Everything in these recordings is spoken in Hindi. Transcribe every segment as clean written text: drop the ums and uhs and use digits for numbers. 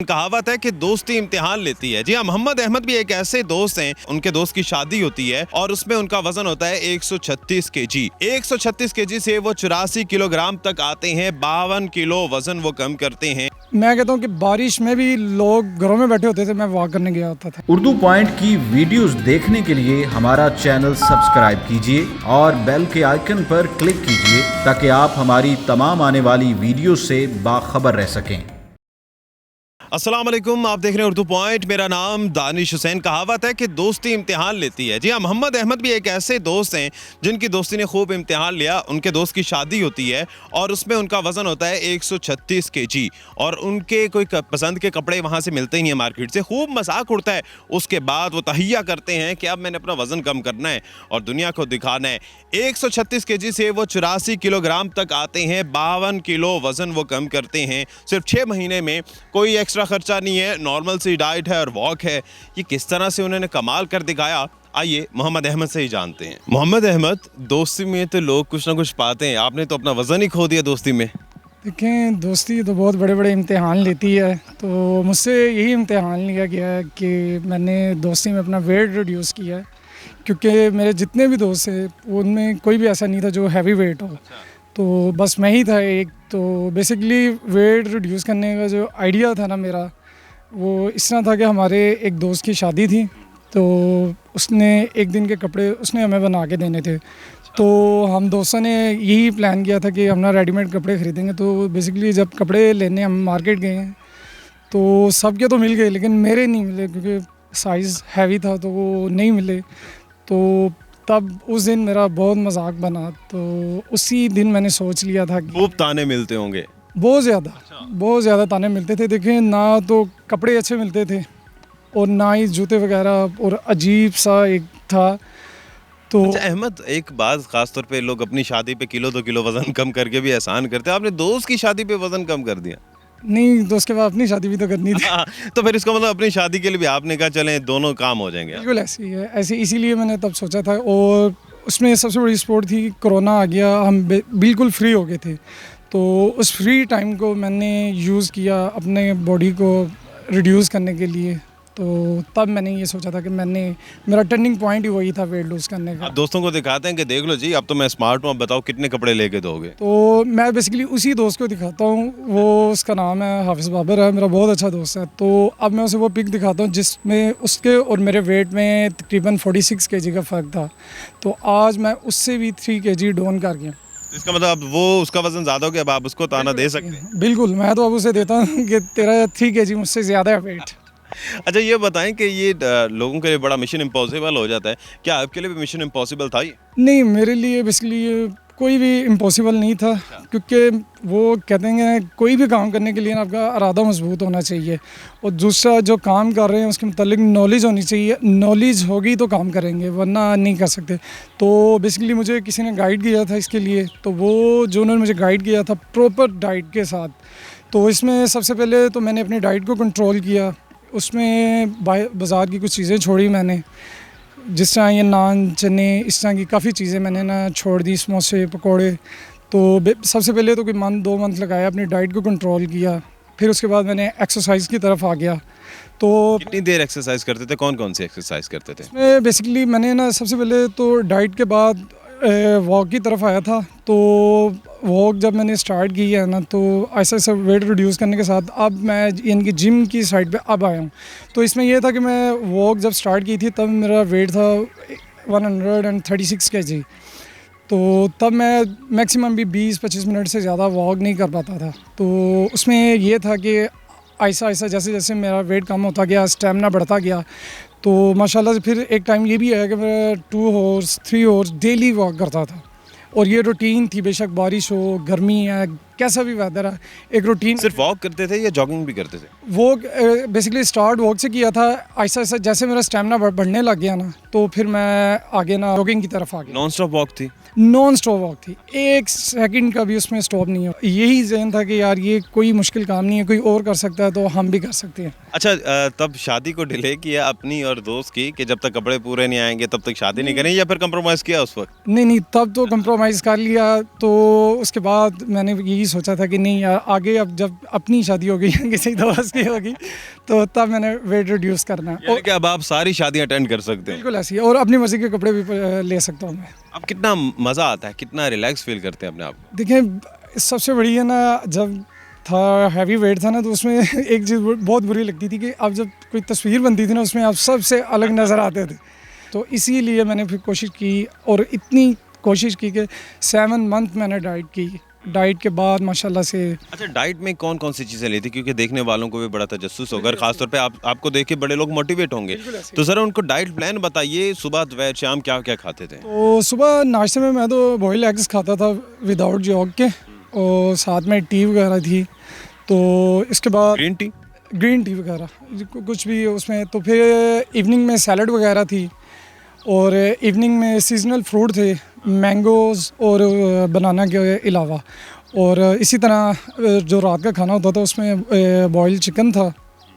कहावत है कि दोस्ती इम्तिहान लेती है। जी हाँ, मोहम्मद अहमद भी एक ऐसे दोस्त हैं, उनके दोस्त की शादी होती है और उसमें उनका वजन होता है 136 केजी। 136 केजी से वो 84 किलोग्राम तक आते हैं। 52 किलो वजन वो कम करते हैं। मैं कहता हूँ कि बारिश में भी लोग घरों में बैठे होते थे, मैं वॉक करने गया होता था। उर्दू पॉइंट की वीडियोस देखने के लिए हमारा चैनल सब्सक्राइब कीजिए और बेल के आइकन पर क्लिक कीजिए ताकि आप हमारी तमाम आने वाली वीडियो से बाखबर रह सकें। अस्सलाम वालेकुम, आप देख रहे हैं उर्दू पॉइंट। मेरा नाम दानिश हुसैन। कहावत है कि दोस्ती इम्तिहान लेती है। जी हाँ, मोहम्मद अहमद भी एक ऐसे दोस्त हैं जिनकी दोस्ती ने खूब इम्तिहान लिया। उनके दोस्त की शादी होती है और उसमें उनका वज़न होता है 136 केजी और उनके कोई पसंद के कपड़े वहाँ से मिलते ही नहीं है मार्केट से। खूब मजाक उड़ता है। उसके बाद वो तहिया करते हैं कि अब मैंने अपना वज़न कम करना है और दुनिया को दिखाना है। 136 केजी से वो 84 किलोग्राम तक आते हैं। 52 किलो वज़न वो कम करते हैं सिर्फ 6 महीने में। कोई एक्स्ट्रा खर्चा नहीं है, नॉर्मल सी डाइट है और वॉक है। ये किस तरह से उन्होंने कमाल कर दिखाया, आइए मोहम्मद अहमद से ही जानते हैं। मोहम्मद अहमद, दोस्ती में तो लोग कुछ ना कुछ पाते हैं, आपने तो अपना वजन ही खो दिया दोस्ती में। देखें, दोस्ती तो बहुत बड़े बड़े इम्तिहान लेती है, तो मुझसे यही इम्तिहान लिया गया है कि मैंने दोस्ती में अपना वेट रिड्यूस किया है। क्योंकि मेरे जितने भी दोस्त थे उनमें कोई भी ऐसा नहीं था जो हैवी वेट हो, तो बस मैं ही था एक। तो बेसिकली वेट रिड्यूस करने का जो आइडिया था ना मेरा, वो इस तरह था कि हमारे एक दोस्त की शादी थी, तो उसने एक दिन के कपड़े उसने हमें बना के देने थे। तो हम दोस्तों ने यही प्लान किया था कि हम ना रेडीमेड कपड़े ख़रीदेंगे। तो बेसिकली जब कपड़े लेने हम मार्केट गए हैं तो सबके तो मिल गए, लेकिन मेरे नहीं मिले क्योंकि साइज़ हैवी था, तो वो नहीं मिले। तो तब उस दिन मेरा बहुत मजाक बना। तो उसी दिन मैंने सोच लिया था कि खूब ताने मिलते होंगे। बहुत ज़्यादा ताने मिलते थे। देखिए, ना तो कपड़े अच्छे मिलते थे और ना ही जूते वगैरह, और अजीब सा एक था। तो अच्छा अहमद, एक बात खास तौर पे लोग अपनी शादी पे किलो 2 किलो वजन कम करके भी एहसान करते हैं, आपने दोस्त की शादी पे वजन कम कर दिया। नहीं, तो उसके बाद अपनी शादी भी तो करनी थी। तो फिर इसका मतलब अपनी शादी के लिए भी आपने कहा चलें दोनों काम हो जाएंगे। बिल्कुल ऐसी ही है, ऐसे इसीलिए मैंने तब सोचा था। और उसमें सबसे बड़ी सपोर्ट थी, कोरोना आ गया, हम बिल्कुल फ्री हो गए थे। तो उस फ्री टाइम को मैंने यूज़ किया अपने बॉडी को रिड्यूस करने के लिए। तो तब मैंने ये सोचा था कि मेरा टर्निंग पॉइंट ही वही था वेट लूज़ करने का। आप दोस्तों को दिखाते हैं कि देख लो जी, अब तो मैं स्मार्ट हूँ, अब बताओ कितने कपड़े लेके दोगे। तो मैं बेसिकली उसी दोस्त को दिखाता हूँ, वो उसका नाम है हाफिज़ बाबर है, मेरा बहुत अच्छा दोस्त है। तो अब मैं उसे वो पिक दिखाता हूँ जिसमें उसके और मेरे वेट में तकरीबन 46 केजी का फ़र्क था। तो आज मैं उससे भी 3 केजी डाउन कर गया। इसका मतलब अब वो उसका वजन ज़्यादा हो गया, अब आप उसको ताना दे सकते हैं। बिल्कुल, मैं तो अब उसे देता हूँ कि तेरा 3 केजी मुझसे ज़्यादा है वेट। अच्छा ये बताएं कि ये लोगों के लिए बड़ा मिशन इम्पॉसिबल हो जाता है, क्या आपके लिए भी मिशन इम्पॉसिबल था ये? नहीं, मेरे लिए बेसिकली ये कोई भी इम्पॉसिबल नहीं था, क्योंकि वो कहते हैं कोई भी काम करने के लिए ना आपका इरादा मजबूत होना चाहिए, और दूसरा जो काम कर रहे हैं उसके मुतालिक नॉलेज होनी चाहिए। नॉलेज होगी तो काम करेंगे, वरना नहीं कर सकते। तो बेसिकली मुझे किसी ने गाइड किया था इसके लिए, तो वो जो उन्होंने मुझे गाइड किया था प्रॉपर डाइट के साथ। तो इसमें सबसे पहले तो मैंने अपनी डाइट को कंट्रोल किया। उसमें बाज़ार की कुछ चीज़ें छोड़ी मैंने, जिस तरह ये नान, चने, इस तरह की काफ़ी चीज़ें मैंने ना छोड़ दी, समोसे, पकोड़े। तो सबसे पहले तो कोई 2 मंथ लगाया, अपनी डाइट को कंट्रोल किया। फिर उसके बाद मैंने एक्सरसाइज की तरफ आ गया। तो कितनी देर एक्सरसाइज करते थे, कौन कौन सी एक्सरसाइज करते थे? इसमें बेसिकली मैंने ना सबसे पहले तो डाइट के बाद वॉक की तरफ आया था। तो वॉक जब मैंने स्टार्ट की है ना, तो ऐसा ऐसा वेट रिड्यूस करने के साथ अब मैं यानी कि जिम की साइड पे अब आया हूँ। तो इसमें यह था कि मैं वॉक जब स्टार्ट की थी तब मेरा वेट था 136 केजी। तो तब मैं मैक्सिमम भी 20-25 मिनट से ज़्यादा वॉक नहीं कर पाता था। तो उसमें यह था कि ऐसा ऐसा जैसे जैसे मेरा वेट कम होता गया, स्टेमिना बढ़ता गया, तो माशाल्लाह से फिर एक टाइम ये भी है कि मैं 2 हॉर्स 3 हॉर्स डेली वॉक करता था। और ये रूटीन थी, बेशक बारिश हो, गर्मी है, कैसा भी वेदर है, एक रूटीन। सिर्फ वॉक करते थे या जॉगिंग भी करते थे? वॉक बेसिकली स्टार्ट वॉक से किया था। ऐसा ऐसा जैसे मेरा स्टेमिना बढ़ने लग गया ना, तो फिर मैं आगे ना जॉगिंग की तरफ आ गया। नॉन स्टॉप वॉक थी? नॉन स्टॉप वॉक थी, 1 सेकंड का भी उसमें स्टॉप नहीं हो। यही ज़हन था कि यार ये कोई मुश्किल काम नहीं है, कोई और कर सकता है तो हम भी कर सकते हैं। अच्छा तब शादी को डिले किया अपनी और दोस्त की कि जब तक कपड़े पूरे नहीं आएंगे तब तक शादी नहीं करेंगे, या फिर कंप्रोमाइज़ किया उस वक्त? नहीं, तब तो कंप्रोमाइज़ कर लिया। तो उसके बाद मैंने यही सोचा था कि नहीं यार आगे अब जब अपनी शादी होगी या किसी दोस्त की होगी तो तब मैंने वेट रिड्यूस करना है। यानी कि अब आप सारी शादियां अटेंड कर सकते हैं। बिल्कुल ऐसी है, और अपनी मर्ज़ी के कपड़े भी ले सकता हूँ मैं। अब कितना मज़ा आता है, कितना रिलैक्स फील करते हैं अपने आप को? देखिए सबसे बड़ी है ना, जब था हैवी वेट था ना तो उसमें एक चीज़ बहुत बुरी लगती थी कि अब जब कोई तस्वीर बनती थी ना उसमें आप सबसे अलग नज़र आते थे। तो इसीलिए मैंने फिर कोशिश की, और इतनी कोशिश की कि 7 मंथ मैंने डाइट की। डाइट के बाद माशाल्लाह से अच्छा, डाइट में कौन कौन सी चीज़ें लेती, क्योंकि देखने वालों को भी बड़ा तजस्सुस होगा, खासतौर पे आपको देख के बड़े लोग मोटिवेट होंगे, तो ज़रा उनको डाइट प्लान बताइए, सुबह दोपहर शाम क्या क्या खाते थे? तो सुबह नाश्ते में मैं तो बॉइल्ड एग्स खाता था विदाउट यॉग के, और साथ में टी वगैरह थी। तो इसके बाद ग्रीन टी वगैरह कुछ भी उसमें। तो फिर इवनिंग में सैलड वगैरह थी, और इवनिंग में सीजनल फ्रूट थे, मैंगोज़ और बनाना के अलावा। और इसी तरह जो रात का खाना होता था उसमें बॉइल्ड चिकन था,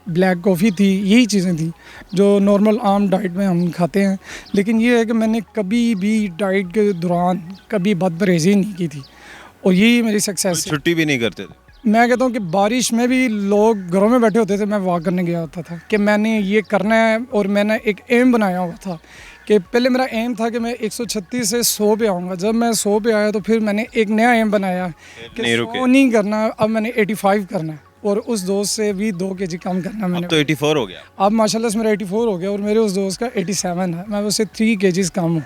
ब्लैक कॉफ़ी थी, यही चीज़ें थी जो नॉर्मल आम डाइट में हम खाते हैं। लेकिन ये है कि मैंने कभी भी डाइट के दौरान कभी बदपरहेज़ी नहीं की थी, और यही मेरी सक्सेस है। छुट्टी भी नहीं करते थे? मैं कहता हूँ कि बारिश में भी लोग घरों में बैठे होते थे, मैं वॉक करने गया होता था कि मैंने ये करना है। और मैंने एक एम बनाया हुआ था कि पहले मेरा एम था कि मैं 136 से 100 पे आऊँगा। जब मैं 100 पे आया तो फिर मैंने एक नया एम बनाया कि 100 नहीं करना, अब मैंने 85 करना है, और उस दोस्त से भी 2 kg कम करना मैंने। अब तो 84 हो गया। अब माशाल्लाह से मेरा 84 हो गया, और मेरे उस दोस्त का 87 है, मैं उससे 3 kg कम हूँ।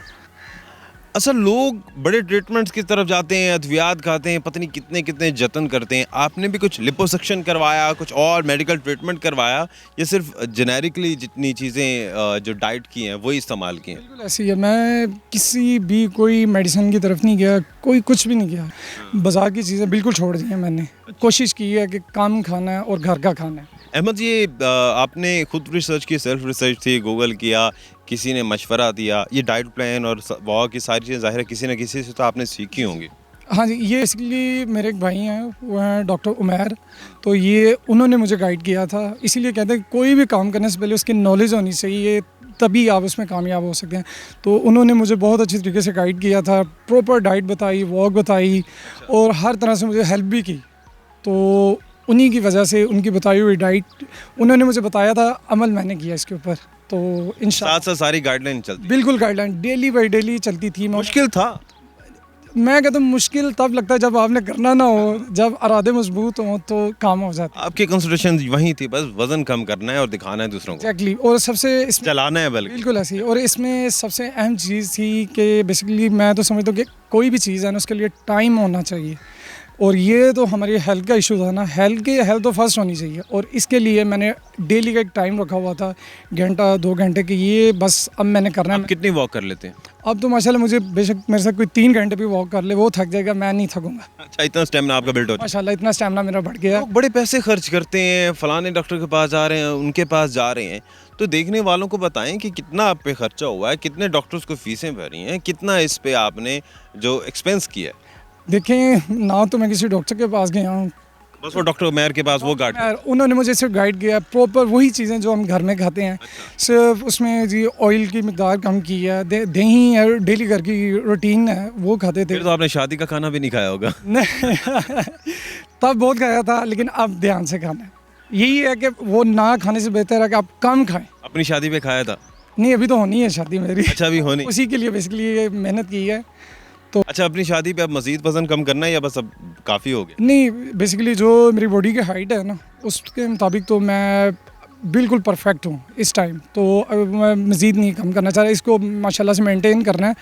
अच्छा, लोग बड़े ट्रीटमेंट्स की तरफ जाते हैं, अद्वियात खाते हैं, पता नहीं कितने कितने जतन करते हैं। आपने भी कुछ लिपोसक्शन करवाया, कुछ और मेडिकल ट्रीटमेंट करवाया, या सिर्फ जेनेरिकली जितनी चीज़ें जो डाइट की हैं वही इस्तेमाल की हैं? बिल्कुल ऐसी है, मैं किसी भी कोई मेडिसिन की तरफ नहीं गया, कोई कुछ भी नहीं किया। बाजार की चीज़ें बिल्कुल छोड़ दी हैं मैंने। कोशिश की है कि कम खाना है और घर का खाना है। अहमद, ये आपने खुद रिसर्च की, सेल्फ रिसर्च थी, गूगल किया, किसी ने मशवरा दिया, ये डाइट प्लान और वॉक की सारी चीज़ें ज़ाहिर है किसी न किसी से तो आपने सीखी होंगी? हाँ जी, ये बेसिकली मेरे एक भाई हैं, वो हैं डॉक्टर उमैर। तो ये उन्होंने मुझे गाइड किया था। इसीलिए कहते हैं कोई भी काम करने से पहले उसकी नॉलेज होनी चाहिए, तभी आप उसमें कामयाब हो सकते हैं। तो उन्होंने मुझे बहुत अच्छी तरीके से गाइड किया था, प्रॉपर डाइट बताई, वॉक बताई, और हर तरह से मुझे हेल्प भी की। तो उन्हीं की वजह से, उनकी बताई हुई डाइट उन्होंने मुझे बताया था, अमल मैंने किया इसके ऊपर। तो इंशाल्लाह साथ साथ सारी गाइडलाइन चलती? बिल्कुल गाइडलाइन डेली बाई डेली चलती थी। मुश्किल था? मैं कहता हूँ मुश्किल तब लगता है जब आपने करना ना हो, जब इरादे मजबूत हों तो काम हो जाता है। आपकी कंसंट्रेशन वहीं थी, बस वजन कम करना है और दिखाना है दूसरों को। एग्जैक्टली। और सबसे चलाना है बल्कि। बिल्कुल ऐसी। और इसमें सबसे अहम चीज़ थी कि बेसिकली मैं तो समझता हूँ कि कोई भी चीज़ है ना उसके लिए टाइम होना चाहिए, और ये तो हमारी हेल्थ का इशू था ना, हेल्थ तो फर्स्ट होनी चाहिए। और इसके लिए मैंने डेली का एक टाइम रखा हुआ था, घंटा 2 घंटे के, ये बस अब मैंने करना है। कितनी वॉक कर लेते हैं? अब तो माशाल्लाह मुझे बेशक मेरे साथ कोई 3 घंटे भी वॉक कर ले वो थक जाएगा, मैं नहीं थकूंगा। अच्छा, इतना स्टेमिना आपका बिल्ड होता है? माशाल्लाह इतना स्टेमिना मेरा बढ़ गया। लोग बड़े पैसे खर्च करते हैं, फलाने डॉक्टर के पास जा रहे हैं, उनके पास जा रहे हैं, तो देखने वालों को बताएं कि कितना आप पे खर्चा हुआ है, कितने डॉक्टर्स को फीसें भरी हैं, कितना इस पे आपने जो एक्सपेंस किया है। देखें ना, तो मैं किसी डॉक्टर के पास गया हूँ, बस वो डॉक्टर उमैर के पास वो गाइड? उन्होंने मुझे सिर्फ गाइड किया, प्रॉपर वही चीज़ें जो हम घर में खाते हैं। सिर्फ उसमें जी ऑयल की मिकदार कम की है, दही है, डेली घर की रूटीन है, वो खाते थे। फिर तो आपने शादी का खाना भी नहीं खाया होगा? तब बहुत खाया था, लेकिन अब ध्यान से खाना है। यही है कि वो ना खाने से बेहतर है कि आप कम खाएं। अपनी शादी पे खाया था? नहीं, अभी तो होनी है शादी मेरी। अच्छा, अभी होनी? उसी के लिए बेसिकली ये मेहनत की है। तो अच्छा, अपनी शादी पे अब मजीद वजन कम करना है या बस अब काफ़ी हो गया? नहीं, बेसिकली जो मेरी बॉडी की हाइट है ना उसके मुताबिक तो मैं बिल्कुल परफेक्ट हूँ इस टाइम। तो अब मैं मज़ीद नहीं कम करना चाह रहा, इसको माशाल्लाह से मेंटेन करना है,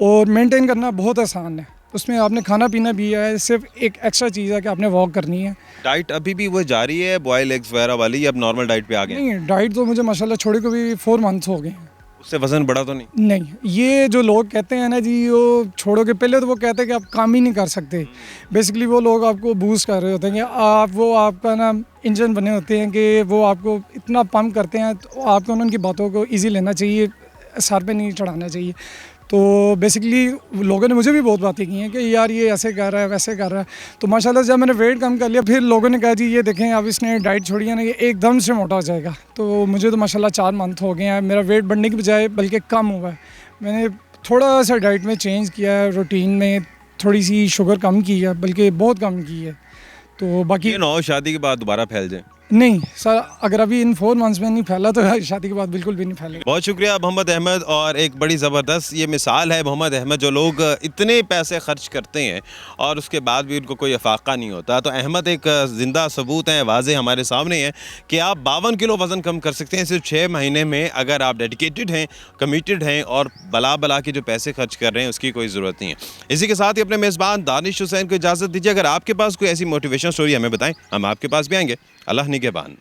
और मेंटेन करना बहुत आसान है। उसमें आपने खाना पीना भी है, सिर्फ एक एक्स्ट्रा चीज़ है कि आपने वॉक करनी है। डाइट अभी भी वो जारी है बॉयल एग्स वगैरह वाली, या अब नॉर्मल डाइट पे आ गए? नहीं, डाइट तो मुझे माशाल्लाह छोड़े को भी 4 मंथ हो गए हैं। उससे वजन बढ़ा तो नहीं? नहीं, ये जो लोग कहते हैं ना जी, वो छोड़ो के पहले तो वो कहते हैं कि आप काम ही नहीं कर सकते। बेसिकली वो लोग आपको बूस्ट कर रहे होते हैं कि वो आपका ना इंजन बने होते हैं कि वो आपको इतना पंप करते हैं, तो आपको उनकी बातों को इजी लेना चाहिए, सर पे नहीं चढ़ाना चाहिए। तो बेसिकली लोगों ने मुझे भी बहुत बातें की हैं कि यार ये ऐसे कर रहा है, वैसे कर रहा है। तो माशाल्लाह जब मैंने वेट कम कर लिया, फिर लोगों ने कहा जी ये देखें अब इसने डाइट छोड़ी है ना, ये एकदम से मोटा हो जाएगा। तो मुझे तो माशाल्लाह 4 मंथ हो गए हैं, मेरा वेट बढ़ने की बजाय बल्कि कम हुआ है। मैंने थोड़ा सा डाइट में चेंज किया है, रूटीन में थोड़ी सी शुगर कम की है, बल्कि बहुत कम की है। तो बाकी ये ना हो शादी के बाद दोबारा फैल जाए। नहीं सर, अगर अभी इन 4 मंथ्स में नहीं फैला तो शादी के बाद बिल्कुल भी नहीं फैलेगा। बहुत शुक्रिया मोहम्मद अहमद। और एक बड़ी ज़बरदस्त ये मिसाल है मोहम्मद अहमद, जो लोग इतने पैसे खर्च करते हैं और उसके बाद भी उनको कोई अफाका नहीं होता। तो अहमद एक ज़िंदा सबूत है, वाज़े हमारे सामने है कि आप 52 किलो वज़न कम कर सकते हैं सिर्फ 6 महीने में, अगर आप डेडिकेटेड हैं, कमिटेड हैं और बला के जो पैसे खर्च कर रहे हैं उसकी कोई ज़रूरत नहीं है। इसी के साथ ही अपने मेज़बान दानिश हुसैन को इजाज़त दीजिए। अगर आपके पास कोई ऐसी मोटिवेशन स्टोरी हमें बताएं, हम आपके पास भी आएंगे। अल्लाह निगहबान।